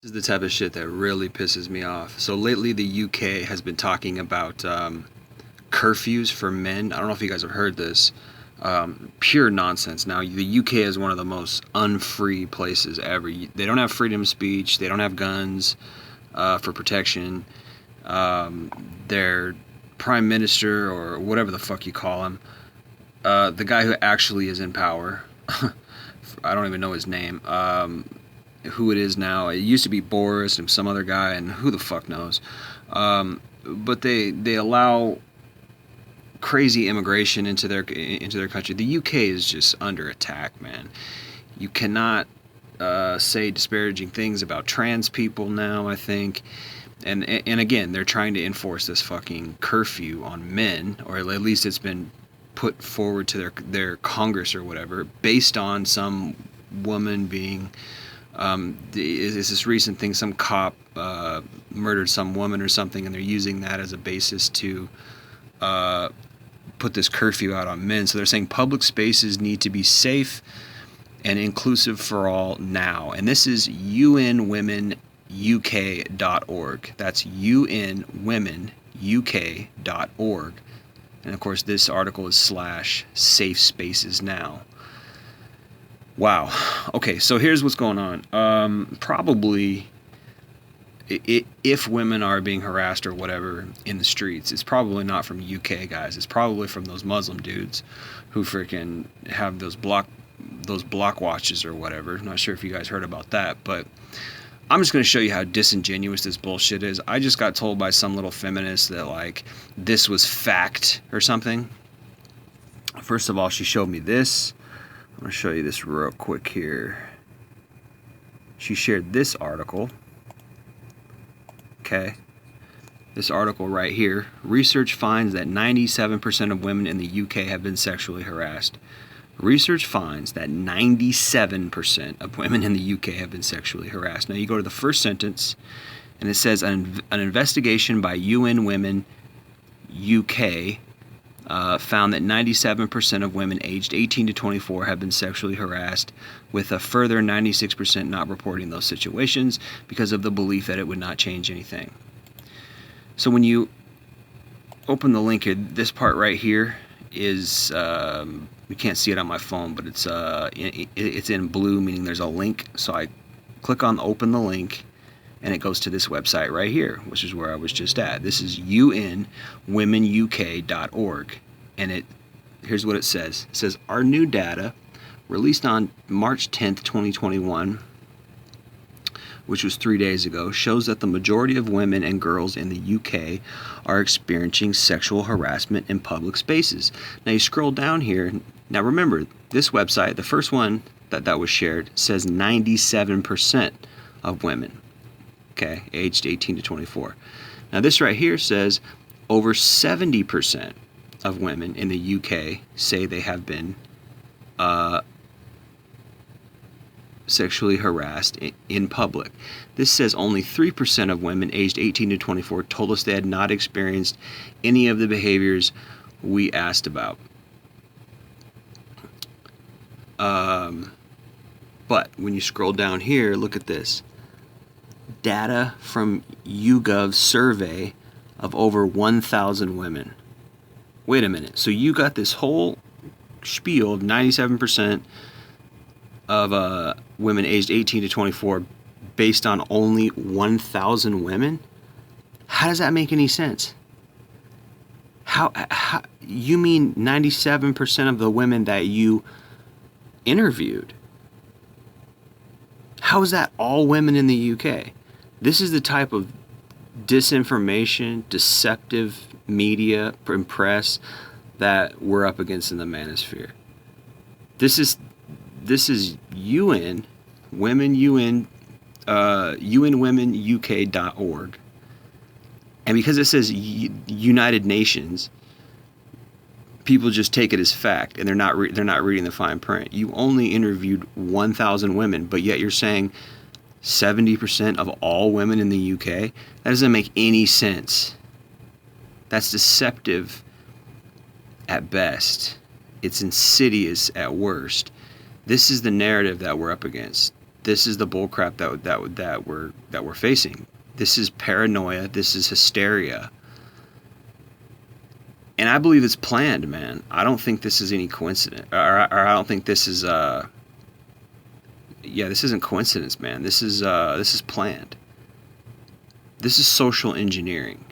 This is the type of shit that really pisses me off. So lately, the UK has been talking about curfews for men. I don't know if you guys have heard this. Pure nonsense. Now, the UK is one of the most unfree places ever. They don't have freedom of speech. They don't have guns for protection. Their prime minister, or whatever the fuck you call him, the guy who actually is in power, I don't even know his name. Who it is now. It used to be Boris and some other guy, and who the fuck knows. But they allow crazy immigration into their country. The UK is just under attack, man. You cannot say disparaging things about trans people now, I think. And again, they're trying to enforce this fucking curfew on men, or at least it's been put forward to their Congress or whatever, based on some woman being is this recent thing, some cop murdered some woman or something, and they're using that as a basis to put this curfew out on men. So they're saying public spaces need to be safe and inclusive for all now. And this is unwomenuk.org. That's unwomenuk.org. And of course, this article is /safe spaces now. Wow. Okay, so here's what's going on. Probably, if women are being harassed or whatever in the streets, it's probably not from UK guys. It's probably from those Muslim dudes who freaking have those block watches or whatever. I'm not sure if you guys heard about that, but I'm just going to show you how disingenuous this bullshit is. I just got told by some little feminist that, like, this was fact or something. First of all, she showed me this. I'm going to show you this real quick here. She shared this article. Okay. This article right here. Research finds that 97% of women in the UK have been sexually harassed. Research finds that 97% of women in the UK have been sexually harassed. Now you go to the first sentence, and it says an investigation by UN Women UK found that 97% of women aged 18 to 24 have been sexually harassed, with a further 96% not reporting those situations because of the belief that it would not change anything. So when you open the link here, this part right here is, you can't see it on my phone, but it's in blue, meaning there's a link. So I click on open the link, and it goes to this website right here, which is where I was just at. This is unwomenuk.org, and here's what it says. It says, our new data, released on March 10th, 2021, which was 3 days ago, shows that the majority of women and girls in the UK are experiencing sexual harassment in public spaces. Now you scroll down here. Now remember, this website, the first one that was shared, says 97% of women, okay, aged 18 to 24. Now this right here says over 70% of women in the UK say they have been sexually harassed in public. This says only 3% of women aged 18 to 24 told us they had not experienced any of the behaviors we asked about. But when you scroll down here, look at this. Data from YouGov survey of over 1,000 women. Wait a minute. So you got this whole spiel of 97% of women aged 18 to 24 based on only 1,000 women? How does that make any sense? How you mean 97% of the women that you interviewed? How is that all women in the UK? This is the type of disinformation, deceptive media and press that we're up against in the manosphere. This is UN unwomenuk.org, and because it says United Nations, people just take it as fact, and they're not reading the fine print. You only interviewed 1,000 women, but yet you're saying 70% of all women in the UK? That doesn't make any sense. That's deceptive at best. It's insidious at worst. This is the narrative that we're up against. This is the bullcrap that we're facing. This is paranoia. This is hysteria. And I believe it's planned, man. I don't think this is any coincidence, or I don't think this is this isn't coincidence, man. This is planned. This is social engineering.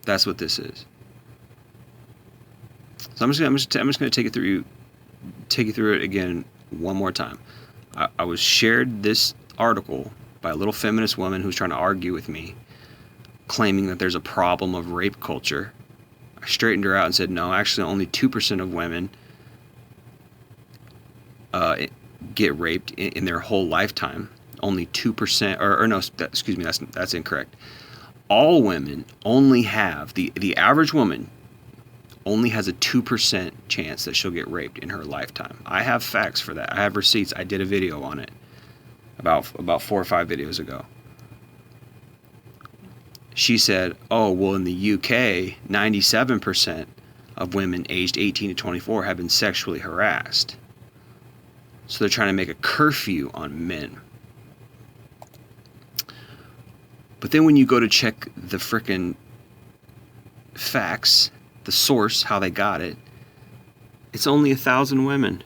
That's what this is. So I'm just going to take you through it again one more time. I was shared this article by a little feminist woman who's trying to argue with me, claiming that there's a problem of rape culture. I straightened her out and said, no, actually only 2% of women get raped in their whole lifetime. Only 2%, or no, excuse me, that's incorrect. All women only have, the average woman only has a 2% chance that she'll get raped in her lifetime. I have facts for that. I have receipts. I did a video on it about 4 or 5 videos ago. She said, oh, well, in the UK, 97% of women aged 18 to 24 have been sexually harassed. So they're trying to make a curfew on men. But then when you go to check the frickin' facts, the source, how they got it, it's only 1,000 women.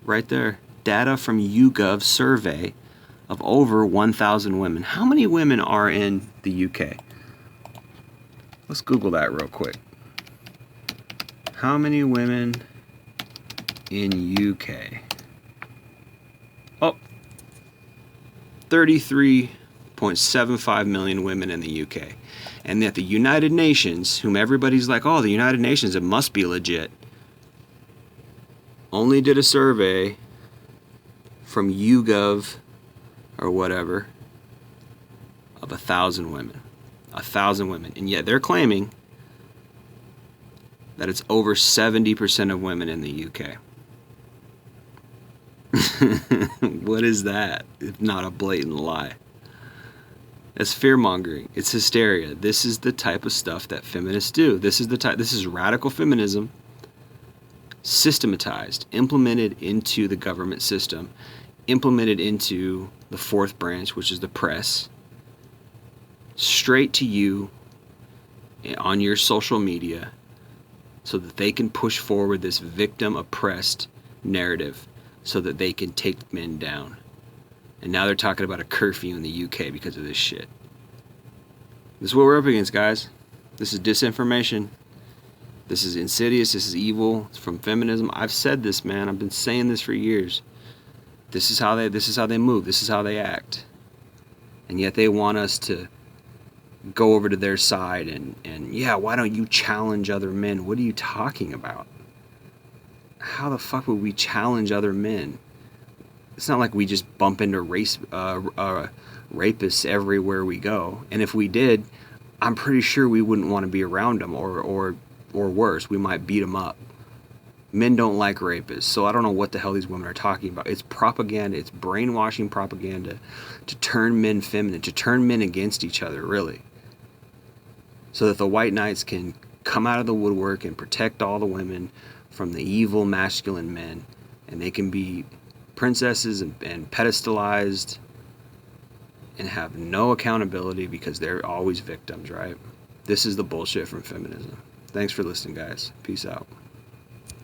Right there. Data from YouGov survey of over 1,000 women. How many women are in the UK? Let's Google that real quick. How many women in UK? Oh, 33.75 million women in the UK. And that the United Nations, whom everybody's like, oh, the United Nations, it must be legit, only did a survey from YouGov or whatever of 1,000 women. 1,000 women. And yet they're claiming that it's over 70% of women in the UK. What is that if not a blatant lie? That's fear-mongering. It's hysteria. This is the type of stuff that feminists do. This is radical feminism systematized, implemented into the government system, implemented into the fourth branch, which is the press, straight to you on your social media so that they can push forward this victim-oppressed narrative so that they can take men down. And now they're talking about a curfew in the UK because of this shit. This is what we're up against, guys. This is disinformation. This is insidious. This is evil. It's from feminism. I've said this, man. I've been saying this for years. This is how they move. This is how they act. And yet they want us to go over to their side and yeah, why don't you challenge other men? What are you talking about? How the fuck would we challenge other men? It's not like we just bump into rapists everywhere we go. And if we did, I'm pretty sure we wouldn't want to be around them, or worse, we might beat them up. Men don't like rapists, so I don't know what the hell these women are talking about. It's propaganda. It's brainwashing propaganda to turn men feminine, to turn men against each other, really. So that the white knights can come out of the woodwork and protect all the women from the evil masculine men, and they can be princesses and pedestalized and have no accountability because they're always victims, right? This is the bullshit from feminism. Thanks for listening, guys. Peace out.